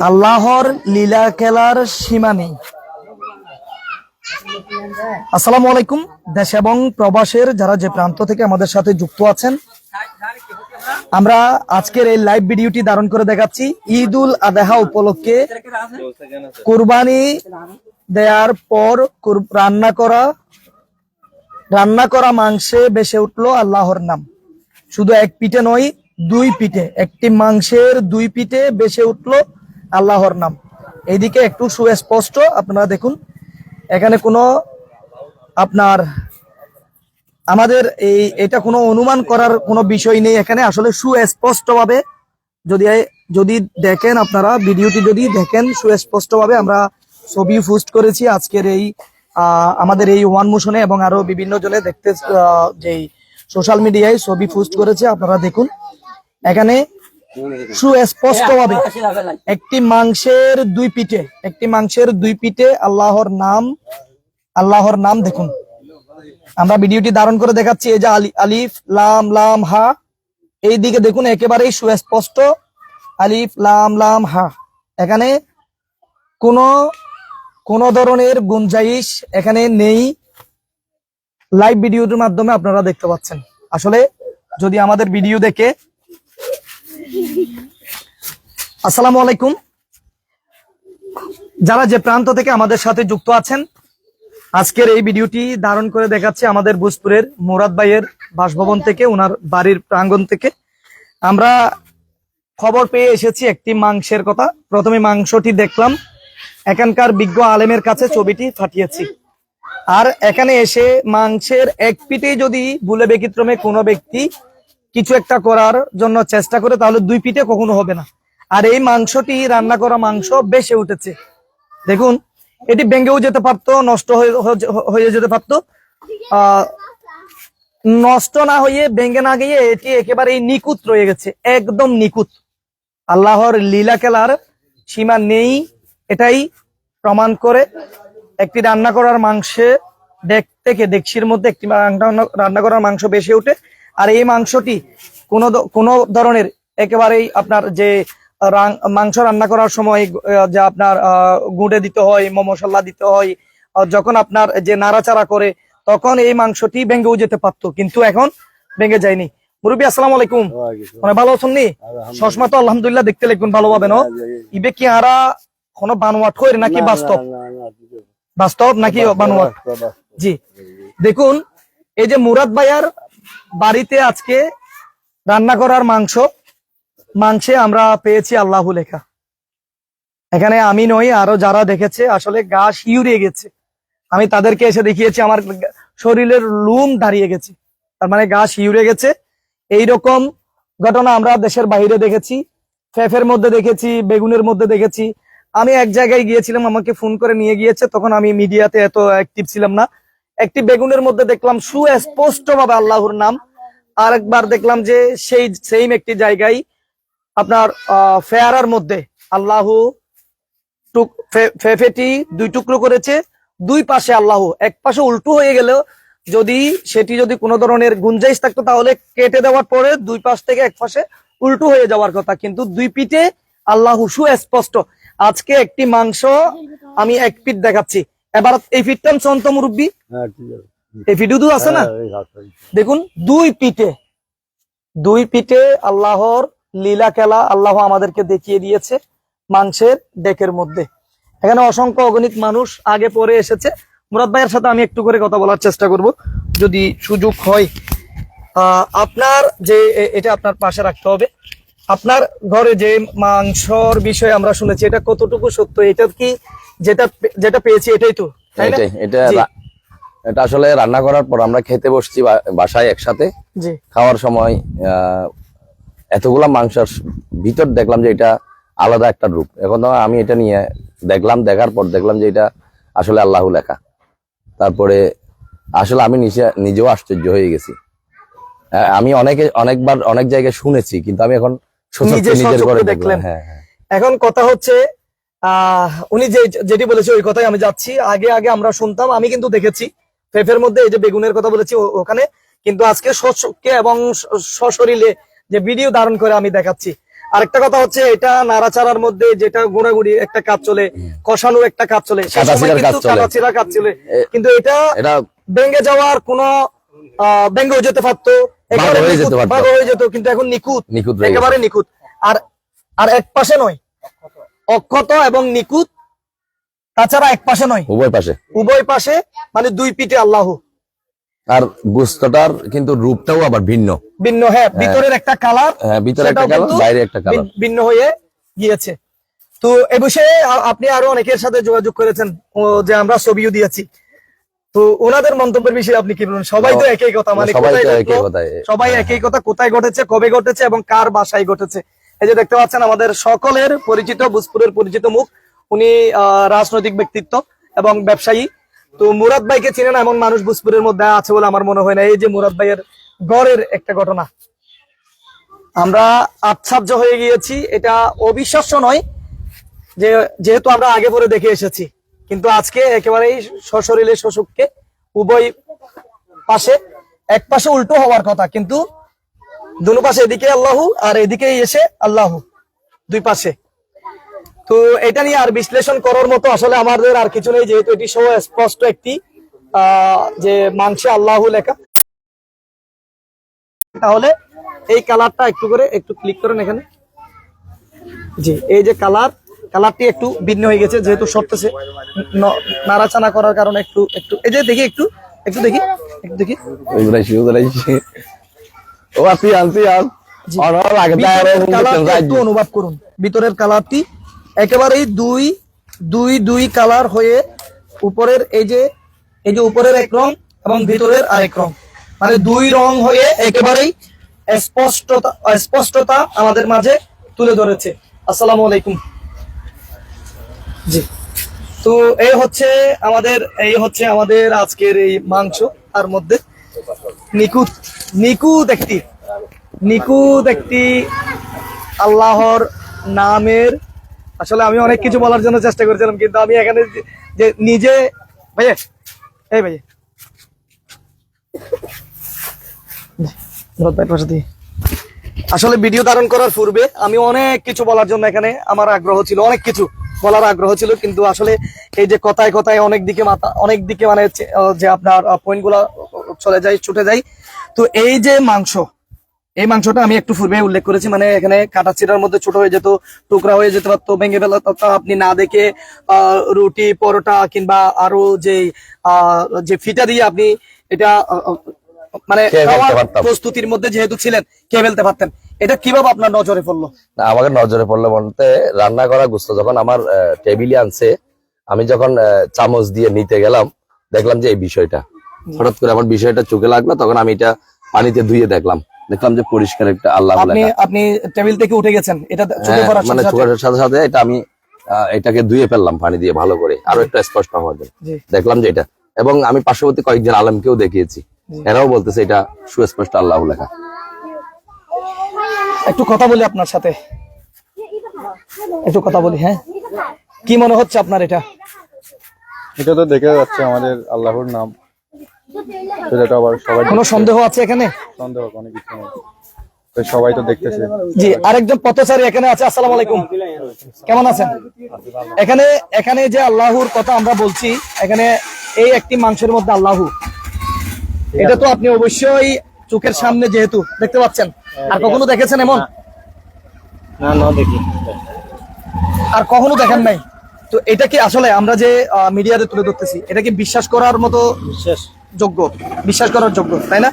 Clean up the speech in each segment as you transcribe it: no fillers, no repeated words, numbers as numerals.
আল্লাহর লীলা খেলার সীমা নেই। আসসালামু আলাইকুম। দেশ এবং প্রবাসের যারা যে প্রান্ত থেকে আমাদের সাথে যুক্ত আছেন, আমরা আজকের এই লাইভ ভিডিওটি ধারণ করে দেখাচ্ছি ঈদুল আযহা উপলক্ষে কুরবানি দেওয়ার পর রান্না করা মাংসে ভেসে উঠলো আল্লাহর নাম। শুধু এক পিঠে নয়, দুই পিঠে, একটি মাংসের দুই পিঠে ভেসে উঠলো আল্লাহর নাম। এইদিকে একটু সুস্পষ্ট আপনারা দেখুন, এখানে কোনো আমাদের এটা কোনো অনুমান করার কোনো বিষয় নেই। এখানে আসলে সুস্পষ্ট ভাবে যদি দেখেন, আপনারা ভিডিওটি যদি দেখেন সুস্পষ্ট ভাবে আমরা ছবি পোস্ট করেছি আজকের এই আমাদের এই ওয়ান মোশনে, এবং আরো বিভিন্ন জনে দেখতে যেই সোশ্যাল মিডিয়ায় ছবি পোস্ট করেছে, আপনারা দেখুন এখানে সুস্পষ্ট ভাবে একটি মাংসের দুই পিঠে আল্লাহর নাম দেখুন। আমরা ভিডিওটি ধারণ করে দেখাচ্ছি। এই যে আলিফ লাম লাম হা, এই দিকে দেখুন একেবারেই সুস্পষ্ট আলিফ লাম লাম হা। এখানে কোন ধরনের গুঞ্জাইশ এখানে নেই। লাইভ ভিডিওর মাধ্যমে আপনারা দেখতে পাচ্ছেন। আসলে যদি আমাদের ভিডিও দেখে, আসসালামু আলাইকুম, যারা যে প্রান্ত থেকে আমাদের সাথে যুক্ত আছেন, আজকের এই ভিডিওটি ধারণ করে দেখাচ্ছে আমাদের ভোজপুরের মুরাদ ভাইয়ের বাসভবন থেকে, ওনার বাড়ির প্রাঙ্গণ থেকে। আমরা খবর পেয়ে এসেছি একটি মাংসের কথা। প্রথমে মাংসটি দেখলাম, এখানকার বিজ্ঞ আলেমের কাছে ছবিটি পাঠিয়েছি। আর এখানে এসে মাংসের এক পিঠে যদি ভুলে ব্যতিক্রমে কোনো ব্যক্তি কিছু একটা করার জন্য চেষ্টা করে, তাহলে দুই পিঠে কখনো হবে না। আর এই মাংসটি, রান্না করা মাংস বেশে উঠেছে দেখুন। এটি ভেঙেও যেতে পারতো, নষ্ট হয়ে যেতে পারতো। নষ্ট না হয়ে, ভেঙে না গিয়ে এটি একেবারেই নিখুঁত রয়ে গেছে, একদম নিখুঁত। আল্লাহর লীলা খেলার সীমা নেই, এটাই প্রমাণ করে একটি রান্না করার মাংসে ডেকচির মধ্যে একটি রান্না করার মাংস বেশি ওঠে। আর এই মাংসটি কোনো ধরনের একেবারেই আপনার যে মাংস রান্না করার সময় যা আপনার গুঁড়ে দিতে হয়, মশলা দিতে হয়, যখন আপনার যে নাড়াচাড়া করে, তখন এই মাংসটি ভেঙেও যেতে পারতো, কিন্তু এখন ভেঙে যায়নি। মুরব্বী আসসালামু আলাইকুম, মানে ভালো আছেন নি? সসমা তো আলহামদুলিল্লাহ দেখতে লিখুন ভালোভাবে ন। ইবে কি আরা কোনো বানোয়াট হয় নাকি বাস্তব নাকি বানোয়াট? জি দেখুন, এই যে মুরাদ ভাইয়ার বাড়িতে আজকে রান্না করার মাংসে আমরা পেয়েছি আল্লাহু লেখা। এখানে আমি নই, আরো যারা দেখেছে আসলে গা শিউরে গেছে। আমি তাদেরকে এসে দেখিয়েছি, আমার শরীরের লুম দাঁড়িয়ে গেছে, তার মানে গা শিউরে গেছে। এইরকম ঘটনা আমরা দেশের বাইরে দেখেছি, ফেফের মধ্যে দেখেছি, বেগুনের মধ্যে দেখেছি। আমি এক জায়গায় গিয়েছিলাম, আমাকে ফোন করে নিয়ে গিয়েছে, তখন আমি মিডিয়াতে এত অ্যাক্টিভ ছিলাম না। একটি বেগুনের মধ্যে দেখলাম সুস্পষ্ট ভাবে আল্লাহর নাম। আর একবার দেখলাম যে সেই সেম একটি জায়গায় আপনার ফেয়ারার মধ্যে আল্লাহু ফেফেটি দুই টুকরো করেছে, দুই পাশে আল্লাহু, এক পাশে উল্টো হয়ে গেলেও সেটি যদি কোনো ধরনের গুঞ্জাইশ থাকতো, তাহলে কেটে দেওয়ার পরে দুই পাশ থেকে এক পাশে উল্টো হয়ে যাওয়ার কথা, কিন্তু দুই পিঠে আল্লাহু সুস্পষ্ট। আজকে একটি মাংস আমি এক পিঠ দেখাচ্ছি, এবার এই পিঠটা চন্ত মুরব্বী, এই ভিডিও আছে না, দেখুন দুই পিঠে আল্লাহর লীলা খেলা আল্লাহ আমাদেরকে দেখিয়ে দিয়েছে মাংসের ডেকের মধ্যে। এখানে অসংখ্য অগণিত মানুষ আগে পরে এসেছে। মুরাদ ভাইয়ের সাথে আমি একটু করে কথা বলার চেষ্টা করব যদি সুযোগ হয়। আপনার যে এটা আপনার পাশে রাখতে হবে, আপনার ঘরে যে মাংসর বিষয়ে আমরা শুনেছি, এটা কতটুকু সত্য? এটা কি যেটা পেয়েছি এটাই তো? এটা আসলে রান্না করার পর আমরা খেতে বসছি বাসায় একসাথে। খাওয়ার সময় এতগুলা মাংসের ভিতর দেখলাম যে এটা আলাদা একটা রূপ। এখন আমি এটা নিয়ে দেখার পর দেখলাম যে এটা আসলে আল্লাহু লেখা। তারপরে আসলে আমি নিজেও আশ্চর্য হয়ে গেছি। আমি অনেকবার অনেক জায়গায় শুনেছি, কিন্তু আমি এখন নিজের ঘরে দেখলাম। হ্যাঁ, এখন কথা হচ্ছে উনি যেটি বলেছে ওই কথাই আমি যাচ্ছি। আগে আমরা শুনতাম, আমি কিন্তু দেখেছি ফেফের মধ্যে এই যে বেগুনের কথা বলেছি ওখানে, কিন্তু আজকে সচক্ষে এবং সশরীরে যে ভিডিও ধারণ করে আমি দেখাচ্ছি। আরেকটা কথা হচ্ছে এটা নাড়াচাড়ার মধ্যে যেটা গুঁড়াগুড়ি একটা কাজ চলে, কষানোর একটা কাজ চলে, সেই সময় কিন্তু কাটাছিড়ার কাজ চলে, কিন্তু এটা ভেঙে যাওয়ার কোনো ভেঙে হয়ে যেতে পারতো, ভাগ হয়ে যেত, কিন্তু এখন নিখুঁত, একেবারে নিখুঁত। আর আর এক পাশে নয়, অক্ষত এবং নিখুঁত, তাছাড়া এক পাশে নয়, উভয় পাশে, মানে দুই পিঠে আল্লাহ। আর গোস্তটার কিন্তু রূপটাও আবার ভিন্ন ভিন্ন, হ্যাঁ, ভিতরের একটা কালার, বাইরে একটা কালার ভিন্ন হয়ে গিয়েছে। তো এ বিষয়ে আপনি আরো অনেকের সাথে যোগাযোগ করেছেন, যে আমরা ছবিও দিয়েছি, তো ওনাদের মন্তব্যের বিষয়ে আপনি কি বলবেন? সবাই তো একই কথা, মানে সবাই একই কথা, কোথায় ঘটেছে, কবে ঘটেছে এবং কার বাসায় ঘটেছে। এই যে দেখতে পাচ্ছেন আমাদের সকলের পরিচিত, ভোজপুরের পরিচিত মুখ, উনি রাজনৈতিক ব্যক্তিত্ব এবং ব্যবসায়ী। তো মুরাদ ভাইকে চিনেন এমন মানুষ ভোজপুরের মধ্যে আছে বলে আমার মনে হয় না। এই যে মুরাদ ভাইয়ের গড়ের একটা ঘটনা, আমরা আশ্চর্য হয়ে গিয়েছি, এটা অবিশ্বাস্য নয়, যেহেতু আমরা আগে পরে দেখে এসেছি, কিন্তু আজকে একেবারেই সশরীরে শোষককে উভয় পাশে, এক পাশে উল্টো হওয়ার কথা, কিন্তু দুনো পাশে, এদিকে আল্লাহু আর এদিকে এসে আল্লাহু, দুই পাশে। তো এটা নিয়ে আর বিশ্লেষণ করার মতো আসলে আমাদের আর কিছু নেই, যেহেতু এটি সহ স্পষ্ট একটি যে মাংসে আল্লাহু লেখা। তাহলে এই কালারটা একটু করে একটু ক্লিক করেন এখানে, জি, এই যে কালারটি একটু ভিন্ন হয়ে গেছে, যেহেতু সরতেছে, নাড়াচাড়া করার কারণে একটু একটু এই যে দেখি, একটু দেখি, অনুভব করুন ভিতরের কালারটি, একেবারেই দুই কালার হয়ে, উপরের এই যে উপরের এক রং এবং ভিতরের আরেক রং, মানে দুই রং হয়ে একেবারেই স্পষ্টতা আমাদের মাঝে তুলে ধরেছে। আসসালামু আলাইকুম। জি, তো এই হচ্ছে আমাদের আজকের এই মাংস, তার মধ্যে নিখুঁত একটি আল্লাহর নামের, আসলে আমি অনেক কিছু বলার জন্য চেষ্টা করেছিলাম, কিন্তু আমি এখানে যে নিজে ভাইয়া, এই ভাইয়া আসলে ভিডিও ধারণ করার পূর্বে আমি অনেক কিছু বলার জন্য এখানে আমার আগ্রহ ছিল, অনেক কিছু বলার আগ্রহ ছিল, কিন্তু আসলে এই যে কথায় অনেক দিকে মানে যে আপনার পয়েন্ট গুলা ছুটে যায়। তো এই যে মাংসটা আমি একটু পূর্বে উল্লেখ করেছি, মানে এখানে কাটাচিড়ার মধ্যে ছোট হয়ে যেত, টুকরা হয়ে যেতে পারতো, ভেঙে ফেলা আপনি না দেখে রুটি, পরোটা কিংবা আরো যে ফিটা দিয়ে আপনি এটা মানে প্রস্তুতির মধ্যে যেহেতু ছিলেন, খেয়ে ফেলতে পারতেন। এটা কিভাবে আপনার নজরে পড়লো? আমাকে নজরে পড়লো বলতে, রান্না করা গোস্ত যখন আমার টেবিলে আনছে, আমি যখন চামচ দিয়ে নিতে গেলাম, দেখলাম যে এই বিষয়টা হঠাৎ করে আমার বিষয়টা চোখে লাগলো, তখন আমি এটা পানিতে ধুয়ে দেখলাম যে পরিষ্কার একটা আল্লাহ। আপনি টেবিল থেকে উঠে গেছেন, এটা মানে চোখের সাথে সাথে এটা আমি এটাকে ধুয়ে ফেললাম পানি দিয়ে ভালো করে, আরো একটু স্পষ্ট হওয়ার জন্য। দেখলাম যে এটা, এবং আমি পার্শ্ববর্তী কয়েকজন আলেমকেও দেখিয়েছি, এরাও বলতেছে এটা সুস্পষ্ট আল্লাহ লেখা। একটু কথা বলি আপনার সাথে, হ্যাঁ, কি মনে হচ্ছে আপনার? এটা তো দেখে যাচ্ছে আমাদের আল্লাহর নাম, সেটা আবার সবাই, কোনো সন্দেহ আছে এখানে? সন্দেহ কোনো কিছু নেই, তো সবাই তো দেখতেছে। জি, আরেকজন পথচারী এখানে আছে। আসসালামু আলাইকুম, কেমন আছেন? এখানে যে আল্লাহর কথা আমরা বলছি, এখানে এই একটি মাংসের মধ্যে আল্লাহু, এটা তো আপনি অবশ্যই চোখের সামনে যেহেতু দেখতে পাচ্ছেন, আর কখনো দেখেছেন এমন? না, দেখি আর কখনো দেখেন নাই। তো এটা কি আসলে আমরা যে মিডিয়াতে তুলে ধরতেছি, এটা কি বিশ্বাস করার মতো, বিশ্বাস করার যোগ্য, তাই না?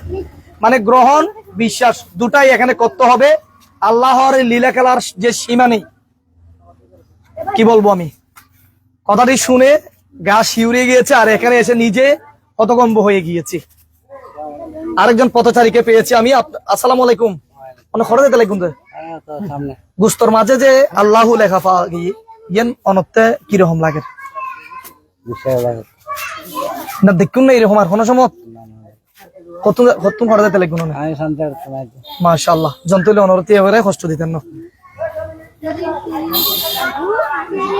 মানে গ্রহণ, বিশ্বাস দুটাই এখানে করতে হবে। আল্লাহর লীলা খেলার যে সীমা নেই, কি বলবো আমি, কথাটি শুনে গা শিউরে গিয়েছে, আর এখানে এসে নিজে হতভম্ব হয়ে গিয়েছি। আরেকজন পথচারীকে পেয়েছি আমি। আসসালামু আলাইকুম, অনেক খরচ দিতে লাগুন গুস্তর মাঝে যে আল্লাহু লেখা পা গিয়ে ইয়েন অনত্তে কিরকম লাগে না, দেখুন না এরকম আর কোনো সময় কত খরচ দিতে লাগুন না। মাশাআল্লাহ, জন্তুলে অনুরতি এবারে কষ্ট দিতেন না।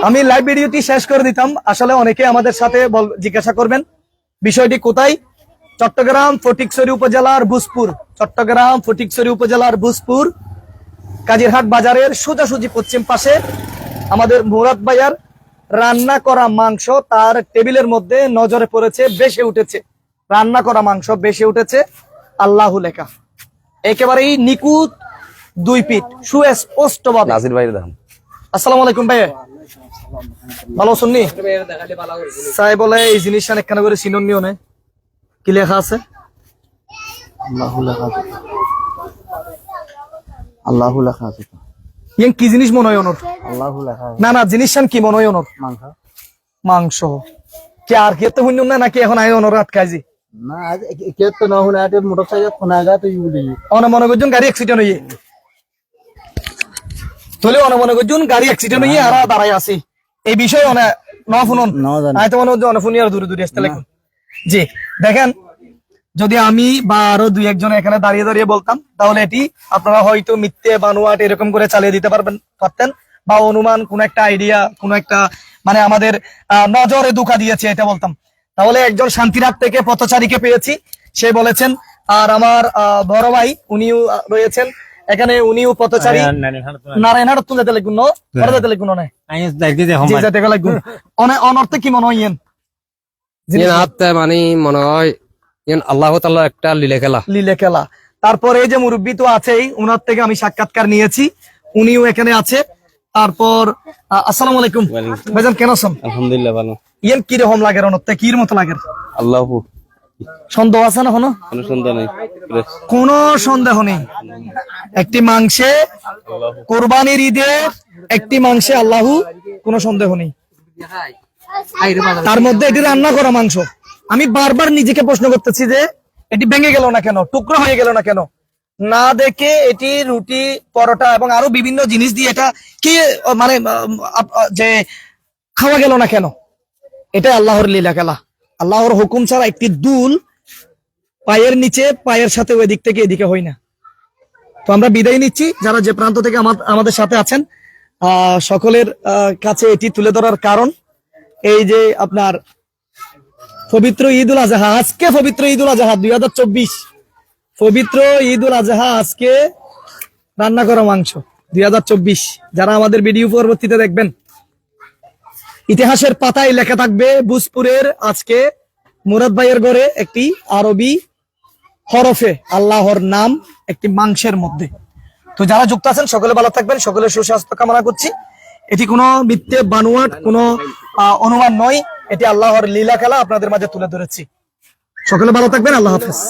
আমি লাইভ ভিডিওটি শেষ করে দিতাম। আসলে অনেকে আমাদের সাথে জিজ্ঞাসা করবেন বিষয়টি কোথায়। চট্টগ্রাম ফটিকছড়ি উপজেলার ভোজপুর, কাজিরহাট বাজারের সোজাসুজি পশ্চিম পাশে আমাদের মুরাদ ভাইয়ার রান্না করা মাংস তার টেবিলের মধ্যে নজরে পড়েছে, বেশি উঠেছে। রান্না করা মাংস বেশি উঠেছে, আল্লাহু লেখা, একেবারেই নিকুত 2 ফিট সুস্পষ্ট ভাবে। নাসির ভাইয়ের দাম। আসসালামু আলাইকুম ভাইয়া, ভালো শুননি সাই বলে এই জিনিসটা একখানা করে চিনন নিও নে, কি লেখা আছে? আল্লাহু লেখা আছে। ইয়াং কি জিনিস মনে হয় ওনর? আল্লাহু লেখা আছে। না না, জিনিসটা কি মনে হয় ওনর? মাংস। মাংস কি আর খেতে হইন না নাকি এখন আই ওনর আটকাইজি? না আজ কে তো না হুনা আটে মোটরসাইকেল ফোনাগা তো ইউলি। অনে মনে করছেন গাড়ি অ্যাক্সিডেন্ট হইয়ে, তাহলে অনে মনে করছেন গাড়ি অ্যাক্সিডেন্ট হইয়ে আর দাঁড়াই আছি এই বিষয়ে অনে ন শুনুন। আই তো মনে হচ্ছে অনে শুনি আর দূরে দূরে আসতে লাগবে। জি দেখেন, যদি আমি বা আরো 2-1 জন এখানে দাঁড়িয়ে দাঁড়িয়ে বলতাম তাহলে এটি আপনারা হয়তো মিথ্যে বানোয়াট এরকম করে চালিয়ে দিতে পারতেন, বা অনুমান কোন একটা আইডিয়া, কোন একটা মানে আমাদের নজরে ধোঁকা দিয়েছে এটা বলতাম। তাহলে একজন শান্তিরাত থেকে পথচারীকে পেয়েছি, সে বলেছেন, আর আমার বড় ভাই উনিও রয়েছেন এখানে, উনিও পথচারী। নারায়ণহাট তুলে দিলে গুণ দিলে গুণ নাই অনর্থে কি মনে হয়? মানে মনে হয় আল্লাহ তাআলা একটা লীলা খেলা। তারপরে এই যে মুরব্বী তো আছেই, উনার থেকে আমি সাক্ষাৎকার নিয়েছি, উনিও এখানে আছে। তারপর আসসালামু আলাইকুম ভাইজান, কেন আছেন? আলহামদুলিল্লাহ ভালো। ইয়ান কি রকম লাগে? অনর্থে কির মতো লাগে? আল্লাহু সন্দেহ আছে না? কোনো কোনো সন্দেহ নাই। কোনো সন্দেহ নেই। একটি মাংসে কোরবানির ঈদের একটি মাংসে আল্লাহু, কোনো সন্দেহ নেই। তার মধ্যে এটি রান্না করা মাংস। আমি বারবার নিজেকে প্রশ্ন করতেছি যে এটি ভেঙে গেল না কেন, টুকরো হয়ে গেল না কেন? না দেখে এটি রুটি, পরোটা এবং আরো বিভিন্ন জিনিস দিয়ে এটা কি মানে যে খাওয়া গেল না কেন? এটা আল্লাহর লীলা খেলা। আল্লাহর হুকুম ছাড়া একটি দুল পায়ের নিচে, পায়ের সাথে ওই দিক থেকে এদিকে হয় না। তো আমরা বিদায় নিচ্ছি, যারা যে প্রান্ত থেকে আমাদের সাথে আছেন সকলের কাছে এটি তুলে ধরার কারণ এই যে আপনার পবিত্র ঈদুল আজহা, আজকে পবিত্র ঈদুল আজহা 2024, পবিত্র ঈদুল আজহা আজকে রান্না করা মাংস 2024। যারা আমাদের ভিডিও পরবর্তীতে দেখবেন, ইতিহাসের পাতায় লেখা থাকবে ভোজপুরের আজকে মুরাদ ভাইয়ের ঘরে একটি আরবি হরফে আল্লাহর নাম একটি মাংসের মধ্যে। তো যারা যুক্ত আছেন সকলে ভালো থাকবেন, সকলের সুস্বাস্থ্য কামনা করছি। এটি কোনো মিথ্যে বানোয়াট, কোনো অনুমান নয়, এটি আল্লাহর লীলা খেলা আপনাদের মাঝে তুলে ধরেছি। সকলে ভালো থাকবেন, আল্লাহ হাফেজ।